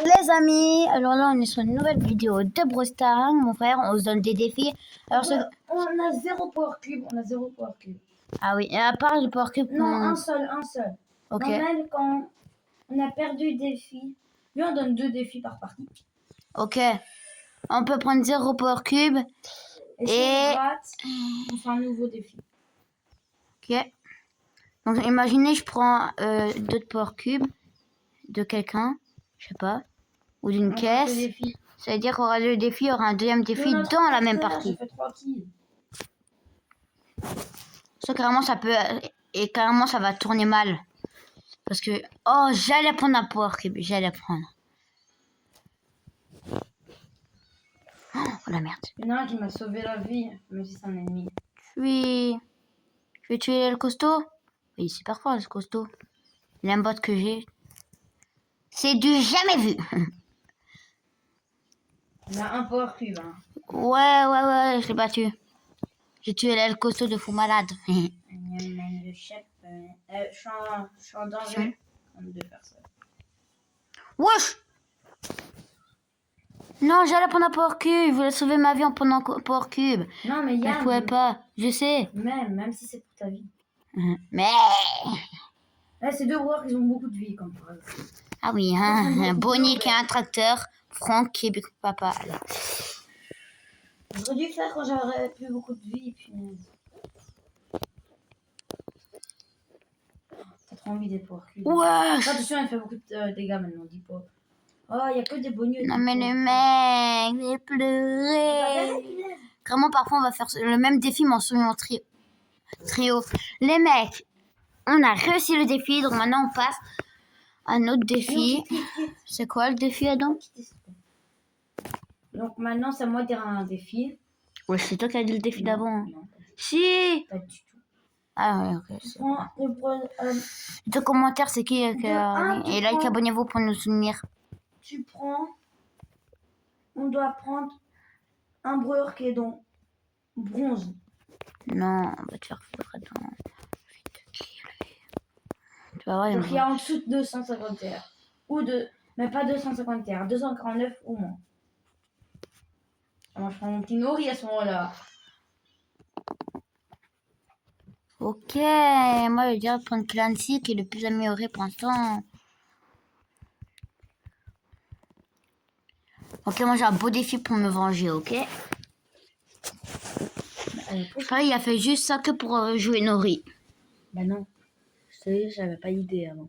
Les amis, alors là on est sur une nouvelle vidéo de Brawl Stars, mon frère, on se donne des défis. Alors On a 0 Power Cube, Ah oui, et à part le Power Cube... Non, un seul. Ok. Même quand on a perdu le défi, lui on donne 2 défis par partie. Ok. On peut prendre 0 Power Cube. Et si on rate, on fait un nouveau défi. Ok. Donc imaginez je prends 2 Power Cube de quelqu'un, je sais pas, ou d'une caisse. Ça veut dire qu'on aura le défi, il y aura un deuxième défi dans la même partie. J'ai fait 3 kills. Ça carrément ça peut... Et carrément ça va tourner mal. Parce que... Oh, j'allais prendre un Power Cube, j'allais prendre. Oh la merde. Il y en a un qui m'a sauvé la vie, même si c'est un ennemi. Je vais tuer le costaud. Il est super fort, le costaud. L'imbot que j'ai. C'est du jamais vu. Il a un Power Cube. Hein. Ouais, je l'ai battu. J'ai tué le costaud de fou malade. Le chef, je suis en danger de faire ça. Wesh! Non, j'allais prendre un Power Cube. Je voulais sauver ma vie en prenant un Power Cube. Non, mais Yann, je pouvais pas. Je sais. Même si c'est pour ta vie. Mais... Là, ces 2 joueurs, ils ont beaucoup de vie, comme par exemple. Ah oui, hein. Bonnie qui a un tracteur. Franck qui est Big Papa. J'aurais dû faire quand j'aurais plus beaucoup de vie, puis... T'as trop envie des Power Cubes. Ouais. Attention, elle fait beaucoup de dégâts maintenant, dis pas. Oh, il y a que des bonus. Non mais le mec, j'ai pleuré. Vraiment, parfois on va faire le même défi, mais en solo trio. Les mecs, on a réussi le défi, donc maintenant on passe à un autre défi. C'est quoi le défi, Adam? Donc maintenant, c'est à moi de dire un défi. Ouais, c'est toi qui as dit le défi d'avant. Si. Pas du tout. Ah ouais, ok. Le commentaire, c'est qui et like, abonnez-vous pour nous soutenir. Tu prends... On doit prendre un brouilleur qui est dans bronze. Non, on va te faire foutre, attends. Tu vas voir, donc il y a en dessous de 250 TR. Ou de... Mais pas 250 TR, 249 ou moins. Alors, je prends mon petit Nori à ce moment-là. Ok, moi je vais dire prendre Clancy qui est le plus amélioré pour l'instant. Ok, moi j'ai un beau défi pour me venger, ok? Pareil, il a fait juste ça que pour jouer Nori. Bah non, j'avais pas l'idée avant.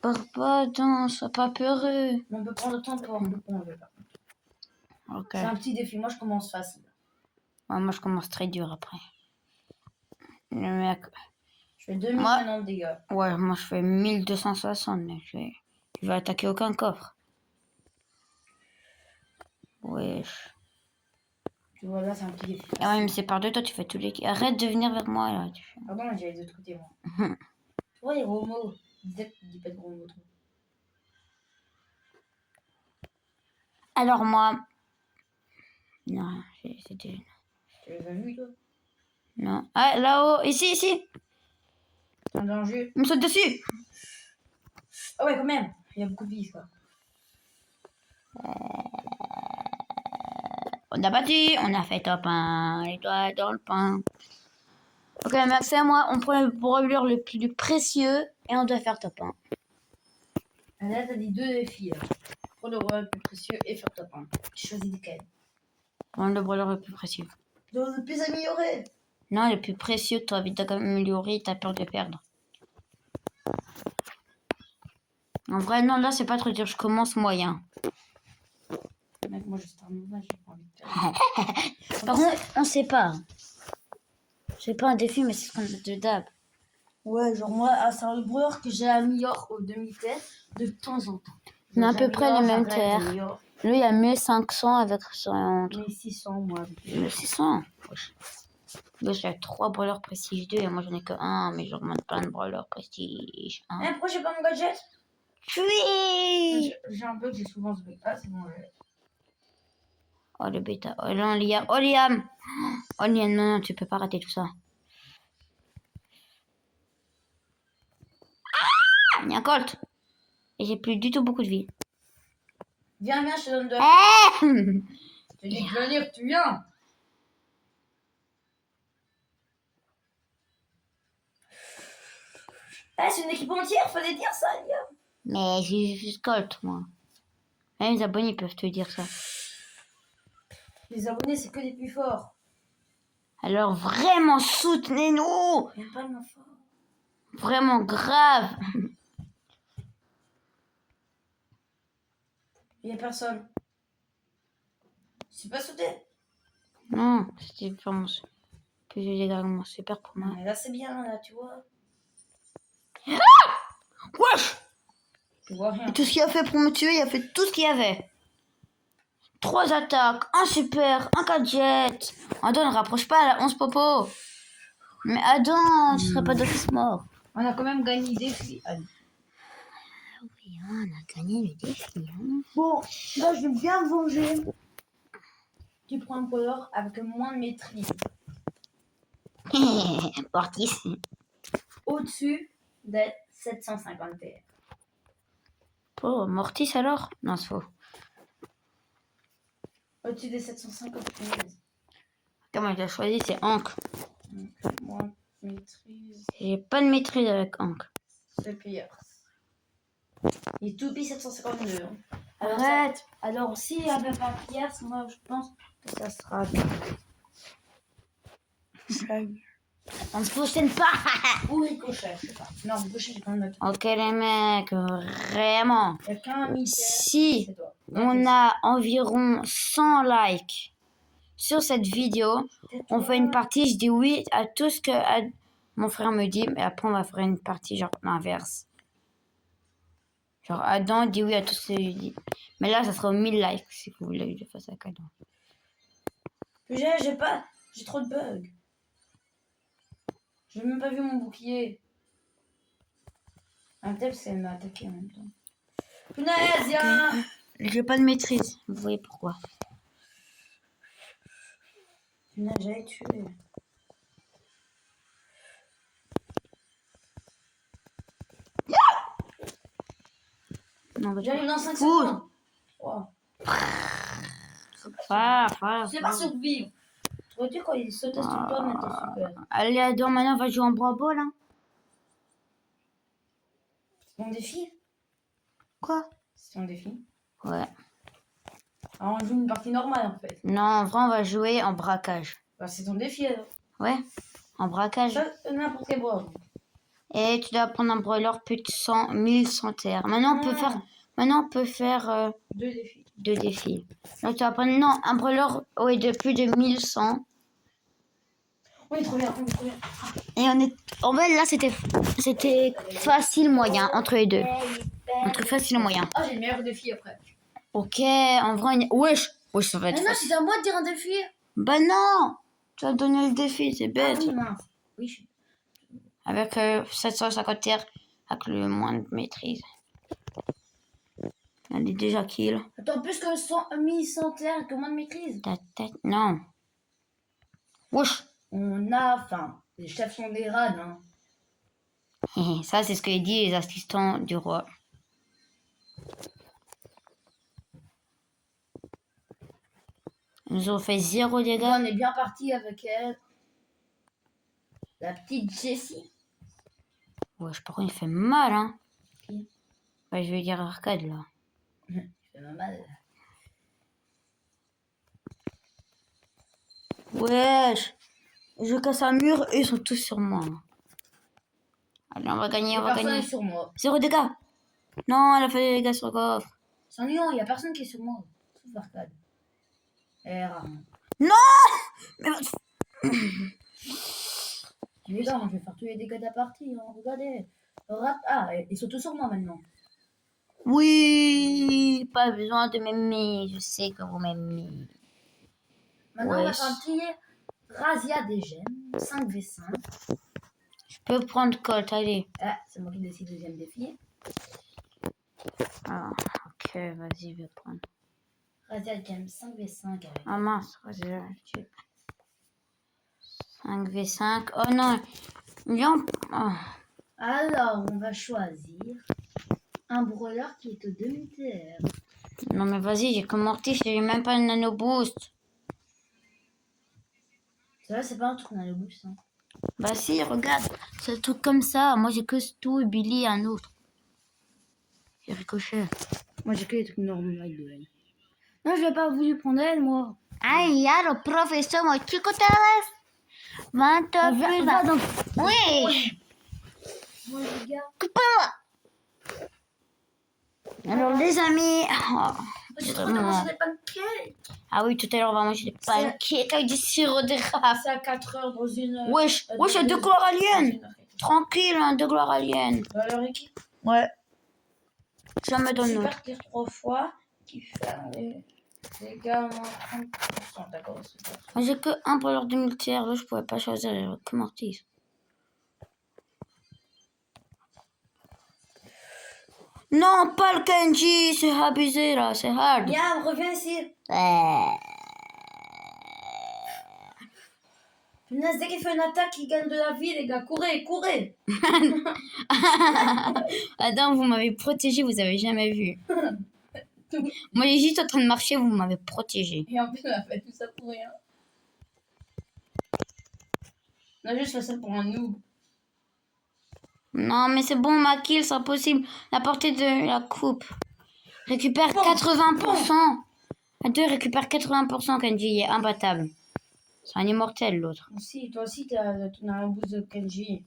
Papa, non, sois pas peureux. On peut prendre le temps pour le pondre. Ok. C'est un petit défi, moi je commence facile. Ouais, moi je commence très dur après. Le mec... Je fais 2050 de dégâts. Ouais, moi je fais 1260, mais je vais attaquer aucun coffre. Wesh. Tu vois, là c'est un petit défi. Ah ouais, mais c'est par deux, toi tu fais tous les... Arrête de venir vers moi là. Pardon, j'allais de l'autre côté moi. Tu vois les gros mots. Dis pas de gros mots trop. Alors moi... Non, c'était... Tu les as vus toi? Non. Ah, là-haut, ici. C'est un danger. Il me saute dessus. Ah ouais, quand même. Il y a beaucoup de vie, quoi. On a battu, on a fait top 1, les doigts dans le pain. Ok, Max et moi, on prend le brûlure le plus précieux et on doit faire top 1. Là, t'as dit 2 défis. Prendre le brûleur le plus précieux et faire top 1. Tu choisis lequel? Prendre le brûlure le plus précieux. Donc, le plus amélioré. Non, le plus précieux, tu as envie d'améliorer, t'as peur de perdre. En vrai, non, là, c'est pas trop dur, je commence moyen. Mec, moi, je start nouveau, j'ai pas envie de perdre. Par contre, on sait pas. C'est pas un défi, mais c'est ce qu'on a de dab. Ouais, genre moi, c'est un brûleur que j'améliore au demi-tête de temps en temps. On a à peu près les mêmes terres. Lui, il y a 1500 avec son... 1600, moi. 1600. Là, j'ai 3 brûleurs prestige 2 et moi, j'en ai que 1, mais j'augmente plein de brûleurs prestige 1. Eh, pourquoi j'ai pas mon gadget? Oui. J'ai un bug, j'ai souvent ce bug. Ah, c'est bon, ouais. Oh, le bêta. Oh, non, Liam. Oh, Liam. Oh, Liam, non, tu peux pas rater tout ça. Ah, il y a un Colt. Et j'ai plus du tout beaucoup de vie. Viens, viens, je te donne de... Eh Je te dis de venir, tu viens. Eh, c'est une équipe entière, fallait dire ça, Liam. Mais j'ai juste Colt, moi. Même les abonnés peuvent te dire ça. Les abonnés, c'est que les plus forts. Alors vraiment, soutenez-nous. Même pas le moins fort. Vraiment grave. Il y a personne. C'est pas sauté. Non, c'était vraiment que j'ai également super pour moi. Mais là, c'est bien, là, tu vois. Wesh! Tu vois rien. Et tout ce qu'il a fait pour me tuer, il a fait tout ce qu'il y avait. 3 attaques, un super, un gadget. Adam, ne rapproche pas à la 11 popo. Mais Adam, tu serais pas d'office mort. On a quand même gagné des filles. Allez. Oui, on a gagné le défi. Hein. Bon, là, je vais bien me venger. Tu prends un brawler avec moins de maîtrise. Portis. Au-dessus des 750 PR. Oh, Mortis alors? Non, c'est faux. Au-dessus des 750 PR. Comment il a choisi? C'est Hank. Moins de maîtrise. J'ai pas de maîtrise avec Hank. C'est pire. Il est tout pis 752. Hein. Alors, Arrête! alors, s'il n'y avait pas Pierre, moi, je pense que ça sera bien. On se prochaine pas! Ou Ricochet, je sais pas. Non, Ricochet, j'ai quand même noté. Ok les mecs, vraiment. Il n'y a qu'un mystère. Si C'est toi. on a environ 100 likes sur cette vidéo, on fait une partie, je dis oui à tout ce que mon frère me dit, mais après on va faire une partie genre l'inverse. Genre Adam dit oui à tout ce que je dis. Mais là ça sera 1000 likes si vous voulez que je fasse avec Adam. J'ai trop de bugs. J'ai même pas vu mon bouclier. Un tel, c'est m'a attaqué en même temps. Punaise, y'a... J'ai pas de maîtrise, vous voyez pourquoi. Punaise, j'allais tuer. Non, J'arrive dans 5 Ouh. secondes. Wow. Voilà. C'est pas survivre. Tu vois, quand il sautait sur toi, mais t'es super. Allez Adam, maintenant on va jouer en bravo là. C'est ton défi? Quoi? C'est ton défi. Ouais. Alors, on joue une partie normale en fait. Non, en vrai on va jouer en braquage. Bah, c'est ton défi alors. Ouais, en braquage. Ça, n'importe quel bois. Et tu dois prendre un broiler plus de 100, 1100 terres. Maintenant on peut faire 2 défis. 2 défis. Donc tu vas prendre non, un broiler de plus de 1100. On est trop bien, on est trop bien. Et on est en fait là c'était facile moyen entre les deux. Entre facile et moyen. Ah, j'ai le meilleur défi après. OK, en vrai wesh, ça va être Mais non, facile. c'est à moi de dire un défi. Bah non, tu as donné le défi, c'est bête. Ah oui, mince. Oui, Avec 750 terres avec le moins de maîtrise. Elle est déjà kill. Attends, plus que 1100 terres, que moins de maîtrise. Ta tête, non. Wesh. On a faim. Les chefs sont des rats, hein. Ça, c'est ce que dit les assistants du roi. Ils nous ont fait 0 dégâts. On est bien parti avec elle. La petite Jessie. Wesh, par contre, il fait mal, hein. Qui? Ouais, je vais dire arcade, là. C'est normal. Wesh. Je casse un mur et ils sont tous sur moi. Allez, on va gagner, on va Personne gagner. est sur moi. 0 dégâts. Non, elle a fait des dégâts sur le coffre. C'est ennuyant, il n'y a personne qui est sur moi. Sauf Arcade. Et rare. Non. Mais... Mais non, je vais faire tous les dégâts de la partie. Hein. Regardez. Ah, ils sont tous sur moi maintenant. Oui, pas besoin de m'aimer. Je sais que vous m'aimez. Maintenant, on va faire un petit Razia des gemmes. 5v5. Je peux prendre Colt, allez. Ah, c'est moi qui décide du deuxième défi. Ah, ok, vas-y, je vais prendre. Razia des gemmes 5v5 avec. Ah mince, vas-y, 5v5. Oh non. Viens. Oh. Alors, on va choisir un brawler qui est au demi-terre. Non mais vas-y, j'ai que Mortis, j'ai même pas une nano boost. C'est vrai, c'est pas un truc qu'on a le boost. Hein. Bah si, regarde, c'est un truc comme ça. Moi j'ai que Stu et Billy et un autre. J'ai Ricochet. Moi j'ai que les trucs normaux avec de elle. Non, je n'ai pas voulu prendre elle, moi. Ay, ya, le professeur, moi, chico Tavares. 20 plus. Va donc. Oui. Moi, les gars. Coupe-moi. Alors les amis. Oh, Je c'est suis en train de vraiment- manger des pancakes. Ah oui, tout à l'heure on va manger des pancakes avec du sirop d'érable. C'est à 4 heures dans une heure. Wesh, wesh, deux gloires aliens. Tranquille, hein, deux gloires aliens. Dans leur équipe. Ouais. Jamais dans nous. Super tire 3 fois. Qui fait les gars, moins 30%. D'accord, super. Moi j'ai que un pour l'heure 2000 là je pouvais pas choisir que Mortis. Non, pas le Kenji, c'est abusé là, c'est hard. Miam, reviens ici. Punaise, dès qu'il fait une attaque, il gagne de la vie, les gars. Courez, courez. Adam, vous m'avez protégé, vous avez jamais vu. Moi j'ai juste en train de marcher, vous m'avez protégé. Et en plus, on a fait tout ça pour rien. On a juste fait ça pour un noob. Non mais c'est bon, ma kill, c'est impossible. La portée de la coupe. Récupère 80%. Attends, récupère 80%, Kenji, il est imbattable. C'est un immortel l'autre. Si, toi aussi, t'as un boost de Kenji.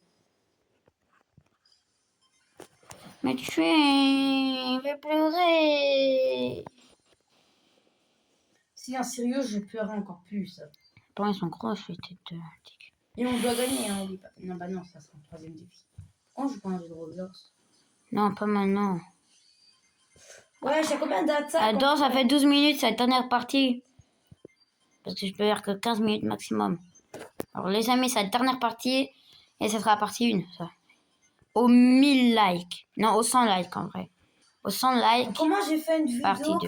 Mais tu es... Il va pleurer. Si, en sérieux, je pleurais encore plus. Bon, ils sont grosses les têtes de... Et on doit gagner, hein, oublie pas. Non, bah non, ça sera le troisième défi. Quand je joue pas un jeu de Roblox. Non, pas maintenant. Ouais, j'ai combien d'attaques? Attends, ça fait 12 minutes, c'est la dernière partie. Parce que je peux faire que 15 minutes maximum. Alors les amis, c'est la dernière partie. Et ça sera la partie 1, ça. Au 1000 likes. Non, au 100 likes en vrai. Au 100 likes. Comment j'ai fait une Partie vidéo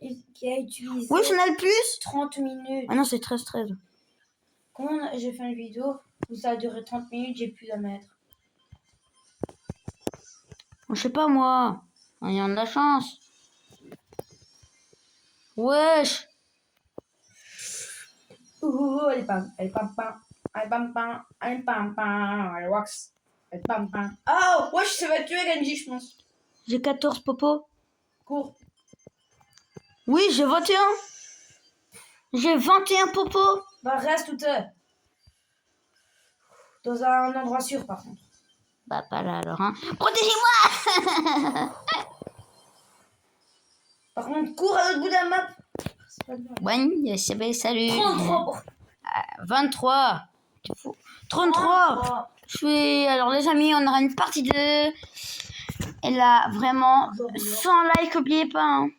2. qui a utilisé Oui, j'en ai le plus. 30 minutes? Ah non, c'est 13. Comment j'ai fait une vidéo où ça a duré 30 minutes, j'ai pu la mettre? Je sais pas moi. On y a de la chance. Wesh. Ouh, elle est pam, elle est pam pam, elle est pam pam, elle est pam pam, elle est wax, elle est pam pam. Oh, wesh, ça va tuer Genji, je pense. J'ai 14 popo. Cours. Oui, j'ai 21. J'ai 21 popo. Bah, reste tout dans un endroit sûr, par contre. Bah, pas là alors, hein. Protégez-moi. Par contre, cours à l'autre bout de la map. C'est pas grave. Ouais, salut. 33. 23. C'est fou. 33. Je suis... Alors les amis, on aura une partie 2. Et là, vraiment, 100 likes, n'oubliez pas. Hein.